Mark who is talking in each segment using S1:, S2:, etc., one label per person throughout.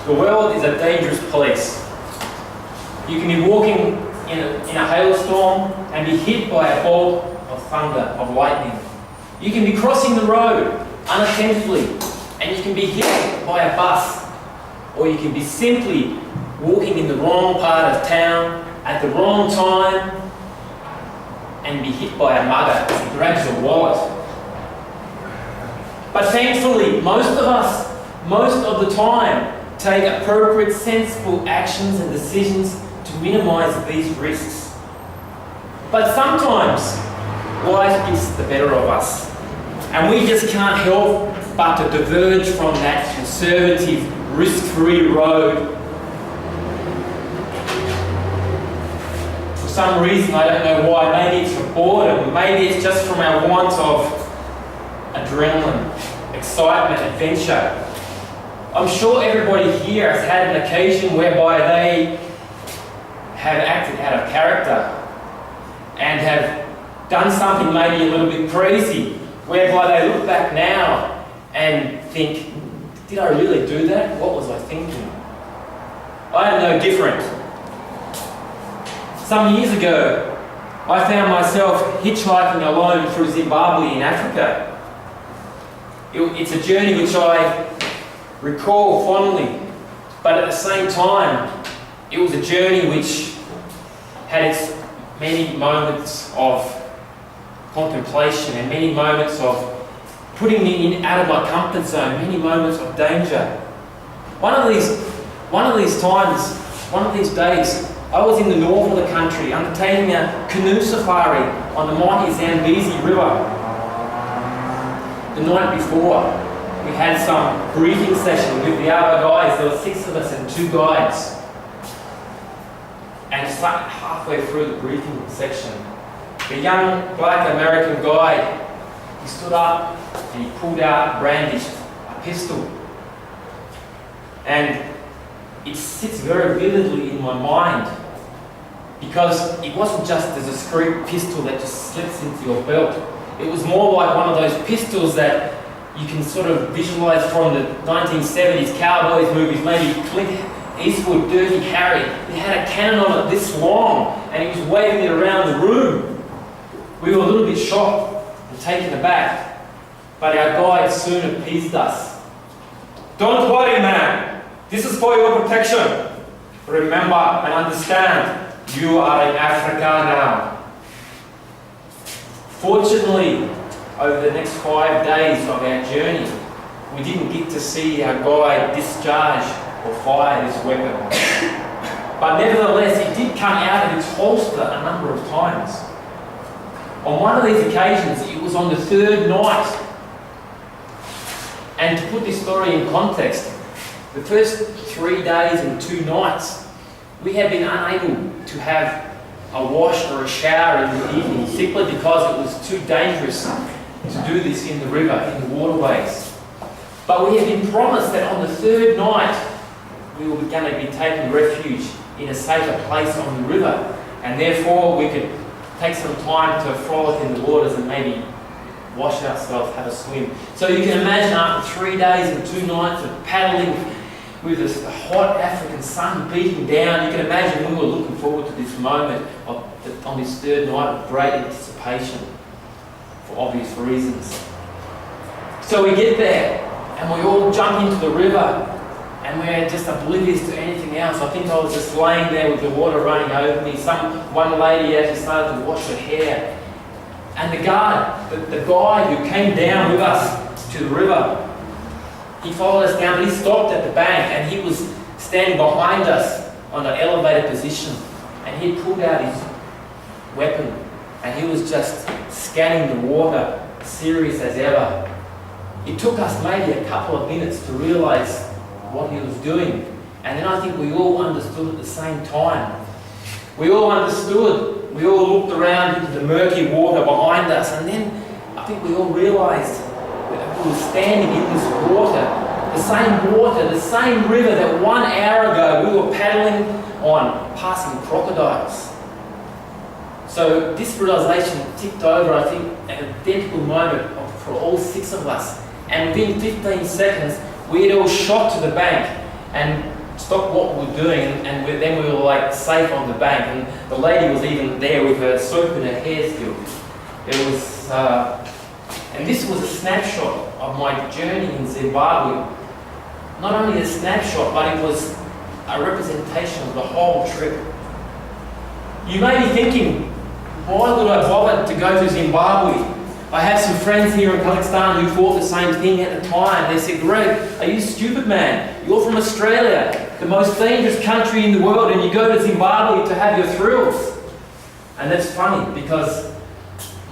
S1: The world is a dangerous place. You can be walking in a hailstorm and be hit by a bolt of thunder, of lightning. You can be crossing the road unattentedly and you can be hit by a bus, or you can be simply walking in the wrong part of town at the wrong time and be hit by a mugger as he grabs your wallet. But thankfully, most of us, most of the time, take appropriate, sensible actions and decisions to minimize these risks. But sometimes life gets the better of us, and we just can't help but to diverge from that conservative, risk-free road. For some reason, I don't know why, maybe it's from boredom, maybe it's just from our want of adrenaline, excitement, adventure. I'm sure everybody here has had an occasion whereby they have acted out of character and have done something maybe a little bit crazy, whereby they look back now and think, did I really do that? What was I thinking? I am no different. Some years ago, I found myself hitchhiking alone through Zimbabwe in Africa. It's a journey which I recall fondly, but at the same time, it was a journey which had its many moments of contemplation and many moments of putting me out of my comfort zone, many moments of danger. One of these days, I was in the north of the country undertaking a canoe safari on the mighty Zambezi River. The night before, we had some briefing session with the other guys. There were 6 of us and 2 guides. And halfway through the briefing section, the young black American guide, he stood up and he pulled out, brandished a pistol. And it sits very vividly in my mind, because it wasn't just a discreet pistol that just slips into your belt. It was more like one of those pistols that you can sort of visualize from the 1970s cowboys movies, maybe Clint Eastwood, Dirty Harry. He had a cannon on it this long and he was waving it around the room. We were a little bit shocked and taken aback, but our guide soon appeased us. Don't worry, man. This is for your protection. Remember and understand, you are in Africa now. Fortunately, over the next 5 days of our journey, we didn't get to see our guide discharge or fire his weapon. But nevertheless, it did come out of its holster a number of times. On one of these occasions, it was on the 3rd night. And to put this story in context, the first 3 days and 2 nights, we had been unable to have a wash or a shower in the evening, simply because it was too dangerous to do this in the river, in the waterways. But we had been promised that on the 3rd night, we were going to be taking refuge in a safer place on the river, and therefore we could take some time to frolic in the waters and maybe wash ourselves, have a swim. So you can imagine, after 3 days and 2 nights of paddling with this hot African sun beating down, you can imagine we were looking forward to this moment on this 3rd night with great anticipation, for obvious reasons. So we get there and we all jump into the river and we're just oblivious to anything else. I think I was just laying there with the water running over me. One lady actually started to wash her hair. And the guide who came down with us to the river, he followed us down, but he stopped at the bank and he was standing behind us on an elevated position, and he pulled out his weapon and he was just scanning the water, serious as ever. It took us maybe a couple of minutes to realize what he was doing, and then I think we all understood at the same time. We all understood, we all looked around into the murky water behind us, and then I think we all realized that we were standing in this water, the same river that 1 hour ago we were paddling on, passing crocodiles. So this realization tipped over, I think, at an identical moment for all 6 of us. And within 15 seconds, we had all shot to the bank and stopped what we were doing, and then we were like safe on the bank, and the lady was even there with her soap in her hair still. It was, and this was a snapshot of my journey in Zimbabwe. Not only a snapshot, but it was a representation of the whole trip. You may be thinking, why would I bother to go to Zimbabwe? I have some friends here in Kazakhstan who thought the same thing at the time. They said, Greg, are you stupid, man? You're from Australia, the most dangerous country in the world, and you go to Zimbabwe to have your thrills. And that's funny because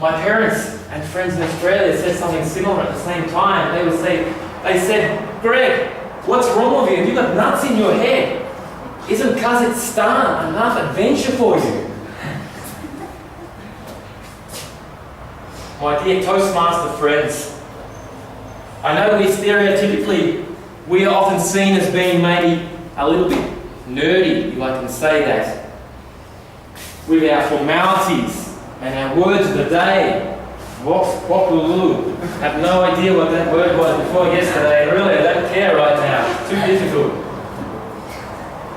S1: my parents and friends in Australia said something similar at the same time. They said, Greg, what's wrong with you? Have you got nuts in your head? Isn't Kazakhstan enough adventure for you? My dear Toastmaster friends, I know we are often seen as being maybe a little bit nerdy, if I can say that, with our formalities and our words of the day. Wop-wop-loo. Have no idea what that word was before yesterday. Really, I don't care right now. It's too difficult.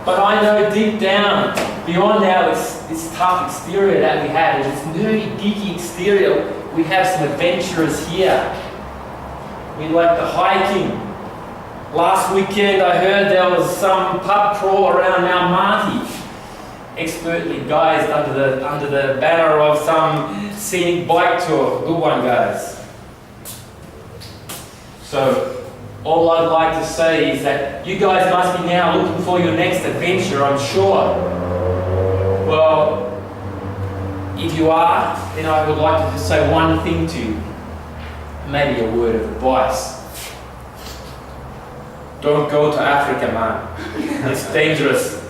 S1: But I know deep down, beyond this tough exterior that we have, this nerdy, geeky exterior, we have some adventurers here. We like the hiking. Last weekend I heard there was some pub crawl around Almaty, expertly guised under the banner of some scenic bike tour. Good one, guys. So, all I'd like to say is that you guys must be now looking for your next adventure, I'm sure. Well, if you are, then I would like to just say one thing to you. Maybe a word of advice. Don't go to Africa, man. It's dangerous.